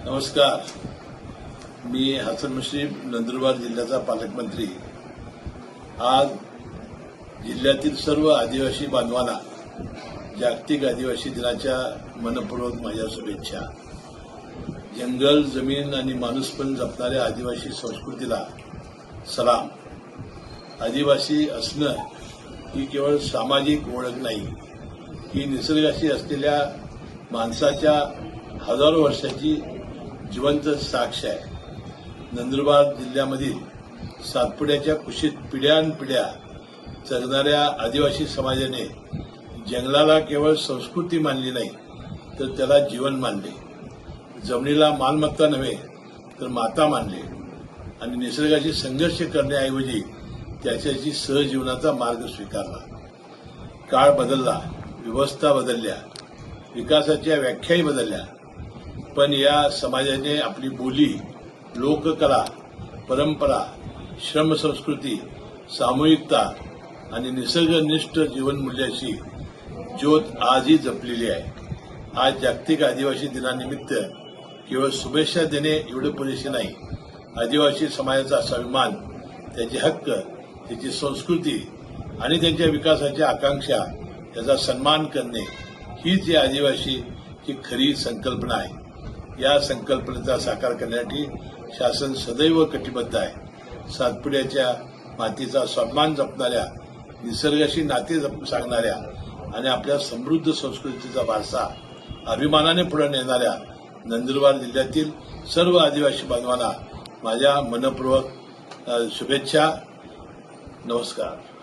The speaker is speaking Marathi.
नमस्कार, मी हसन मुश्रीफ, नंदुरबार जिल्ह्याचा पालकमंत्री। आज जिल्ह्यातील सर्व आदिवासी बांधवांना जागतिक आदिवासी दिनाच्या मनपूर्वक माझ्या शुभेच्छा। जंगल, जमीन आणि माणूसपण जपणाऱ्या आदिवासी संस्कृतीला सलाम। आदिवासी असणं ही केवळ सामाजिक ओळख नाही, ही निसर्गाशी असलेल्या माणसाच्या हजारो वर्षाची जिवंत साक्ष आहे। नंदुरबार जिल्ह्यामधील सातपुड्याच्या कुशीत पिढ्यानपिढ्या जगणाऱ्या आदिवासी समाजाने जंगलाला केवळ संस्कृती मानली नाही, तर त्याला जीवन मानले। जमिनीला मालमत्ता नव्हे तर माता मानले आणि निसर्गाशी संघर्ष करण्याऐवजी त्याच्याशी सहजीवनाचा मार्ग स्वीकारला। काळ बदलला, व्यवस्था बदलल्या, विकासाच्या व्याख्याही बदलल्या, पण या समाजाने आपली बोली, लोककला, परंपरा, श्रमसंस्कृती, सामूहिकता आणि निसर्गनिष्ठ जीवनमूल्याची ज्योत आजही जपलेली आहे। आज जागतिक आदिवासी दिनानिमित्त केवळ शुभेच्छा देणे एवढे पुरेसे नाही। आदिवासी समाजाचा स्वाभिमान, त्याचे हक्क, त्याची संस्कृती आणि त्यांच्या विकासाच्या आकांक्षा याचा सन्मान करणे हीच या आदिवासीची खरी संकल्पना आहे। या संकल्पनेचा साकार करण्यासाठी शासन सदैव कटिबद्ध आहे। सातपुड्याच्या मातीचा स्वाभिमान जपणाऱ्या, निसर्गाशी नाते सांगणाऱ्या आणि आपल्या समृद्ध संस्कृतीचा वारसा अभिमानाने पुढे नेणाऱ्या नंदुरबार जिल्ह्यातील सर्व आदिवासी बांधवांना माझ्या मनपूर्वक शुभेच्छा। नमस्कार।